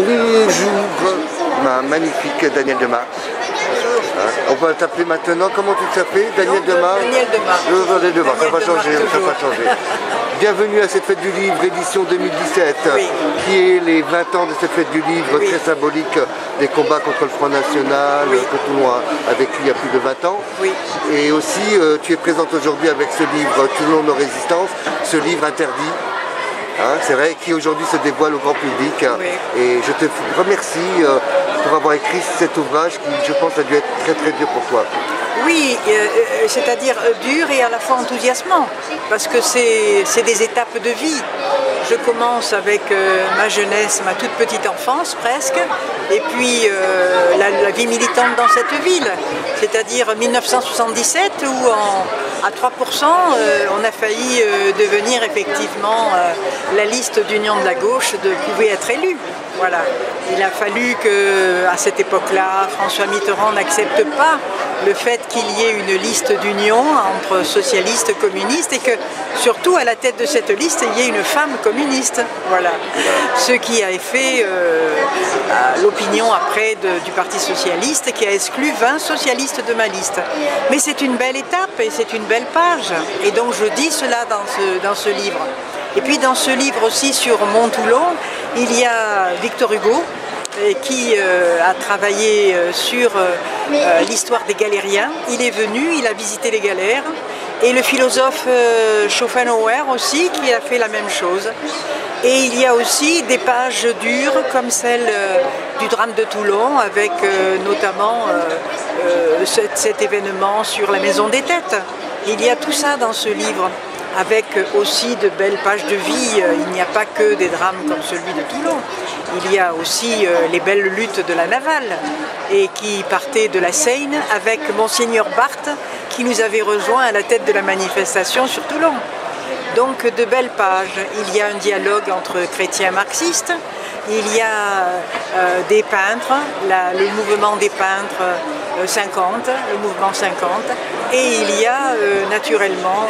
Bonjour, ma magnifique Daniel Demar. On va t'appeler maintenant, comment tu t'appelles? Daniel Demar? Daniel Demar. Daniel Demar, ça va changer, ça toujours. va changer. Bienvenue à cette fête du livre, édition 2017, Oui. qui est les 20 ans de cette fête du livre, Oui. très symbolique des combats contre le Front National, Oui. que Toulon a vécu il y a plus de 20 ans. Oui. Et aussi, tu es présente aujourd'hui avec ce livre, Toulon nos résistances, ce livre interdit. Hein, c'est vrai, qui aujourd'hui se dévoile au grand public. Oui. Et je te remercie pour avoir écrit cet ouvrage qui, je pense, a dû être très très dur pour toi. Oui, c'est-à-dire dur et à la fois enthousiasmant, parce que c'est des étapes de vie. Je commence avec ma jeunesse, ma toute petite enfance presque, et puis la vie militante dans cette ville, c'est-à-dire 1977 où à 3% on a failli devenir effectivement la liste d'union de la gauche pouvait être élue. Voilà. Il a fallu qu'à cette époque-là, François Mitterrand n'accepte pas le fait qu'il y ait une liste d'union entre socialistes et communistes et que surtout à la tête de cette liste, il y ait une femme communiste. Voilà. Ce qui a fait l'opinion après du Parti socialiste qui a exclu 20 socialistes de ma liste. Mais c'est une belle étape et c'est une belle page. Et donc je dis cela dans ce livre. Et puis dans ce livre aussi sur Mont-Toulon, il y a Victor Hugo qui a travaillé sur l'histoire des galériens. Il est venu, il a visité les galères. Et le philosophe Schopenhauer aussi qui a fait la même chose. Et il y a aussi des pages dures comme celle du drame de Toulon avec notamment cet événement sur la Maison des Têtes. Il y a tout ça dans ce livre, avec aussi de belles pages de vie. Il n'y a pas que des drames comme celui de Toulon. Il y a aussi les belles luttes de la navale, et qui partaient de la Seine avec Monseigneur Barthes, qui nous avait rejoint à la tête de la manifestation sur Toulon. Donc de belles pages. Il y a un dialogue entre chrétiens marxistes, il y a des peintres, le mouvement des peintres 50, le mouvement 50, et il y a naturellement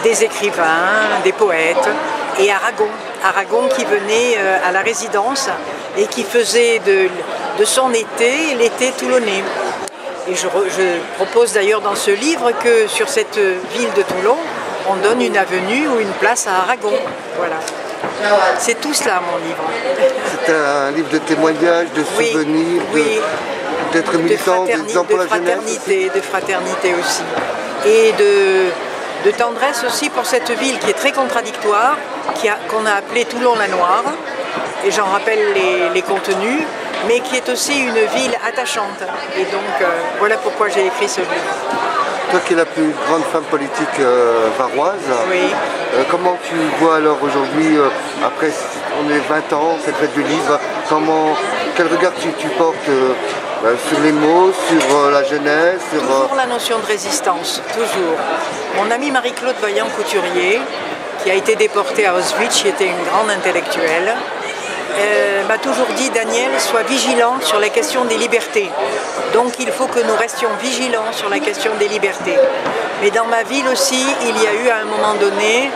des écrivains, des poètes, et Aragon qui venait à la résidence et qui faisait de son été l'été toulonnais. Et je propose d'ailleurs dans ce livre que sur cette ville de Toulon, on donne une avenue ou une place à Aragon. Voilà. C'est tout cela mon livre. C'est un livre de témoignages, de souvenirs, oui, d'être militant, d'exemple pour la jeunesse. De fraternité aussi. Et de tendresse aussi pour cette ville qui est très contradictoire, qu'on a appelée Toulon-la-Noire, et j'en rappelle les contenus, mais qui est aussi une ville attachante. Et donc voilà pourquoi j'ai écrit ce livre. Toi qui es la plus grande femme politique varoise, oui. Comment tu vois alors aujourd'hui, après on est 20 ans, cette fête du livre, quel regard tu portes sur les mots, sur la jeunesse Toujours la notion de résistance, toujours. Mon amie Marie-Claude Vaillant-Couturier, qui a été déportée à Auschwitz, qui était une grande intellectuelle, m'a toujours dit, Daniel, sois vigilante sur la question des libertés. Donc il faut que nous restions vigilants sur la question des libertés. Mais dans ma ville aussi, il y a eu à un moment donné,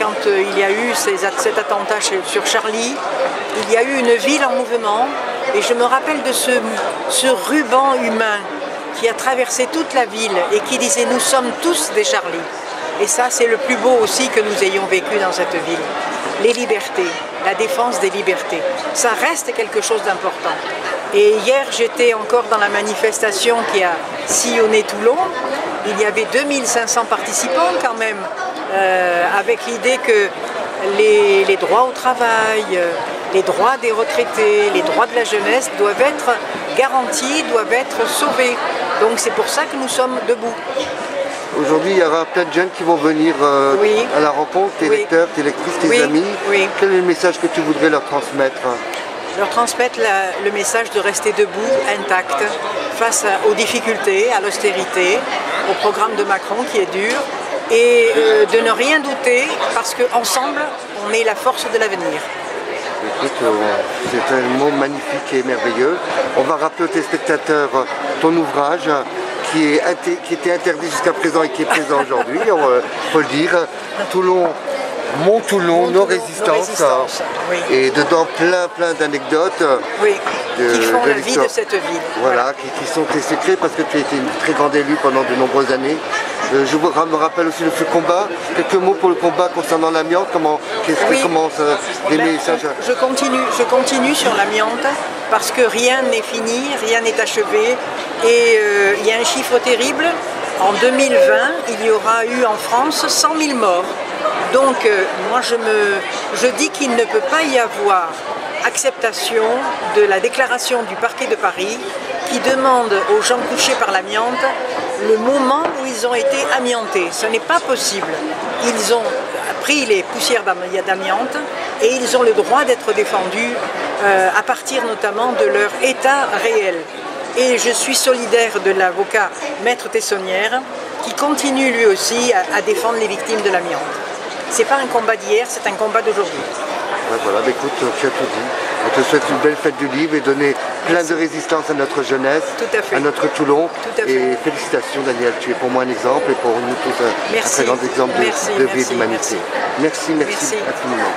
quand il y a eu cet attentat sur Charlie, il y a eu une ville en mouvement, et je me rappelle de ce ruban humain qui a traversé toute la ville et qui disait « Nous sommes tous des Charlie ». Et ça, c'est le plus beau aussi que nous ayons vécu dans cette ville. Les libertés, la défense des libertés, ça reste quelque chose d'important. Et hier, j'étais encore dans la manifestation qui a sillonné Toulon. Il y avait 2500 participants quand même, avec l'idée que les droits au travail, les droits des retraités, les droits de la jeunesse doivent être garantis, doivent être sauvés. Donc c'est pour ça que nous sommes debout. Aujourd'hui, il y aura plein de jeunes qui vont venir à la rencontre, tes lecteurs, tes lectrices, tes amis. Oui. Quel est le message que tu voudrais leur transmettre? Leur transmettre le message de rester debout, intact, face aux difficultés, à l'austérité, au programme de Macron qui est dur, et de ne rien douter, parce qu'ensemble, on est la force de l'avenir. Écoute, c'est un mot magnifique et merveilleux. On va rappeler aux téléspectateurs ton ouvrage qui était interdit jusqu'à présent et qui est présent aujourd'hui, on peut le dire. Toulon Mont-Toulon, nos Résistances, résistances. oui. Et dedans plein d'anecdotes. Oui, qui font la vie l'histoire. de cette ville. Voilà, qui sont tes secrets parce que tu as été une très grande élue pendant de nombreuses années. Je me rappelle aussi de ce combat. Quelques mots pour le combat concernant l'amiante. Comment des messages. Je continue sur l'amiante parce que rien n'est fini, rien n'est achevé. Et il y a un chiffre terrible. En 2020, il y aura eu en France 100 000 morts. Donc moi je dis qu'il ne peut pas y avoir acceptation de la déclaration du parquet de Paris qui demande aux gens touchés par l'amiante le moment où ils ont été amiantés. Ce n'est pas possible. Ils ont pris les poussières d'amiante et ils ont le droit d'être défendus à partir notamment de leur état réel. Et je suis solidaire de l'avocat Maître Tessonnière qui continue lui aussi à défendre les victimes de l'amiante. Ce n'est pas un combat d'hier, c'est un combat d'aujourd'hui. Ouais, voilà, écoute, tu as tout dit. On te souhaite une belle fête du livre et donner plein de résistance à notre jeunesse, à notre Toulon. Et félicitations Danielle, tu es pour moi un exemple et pour nous tous un très grand exemple de vie et d'humanité. Merci infiniment.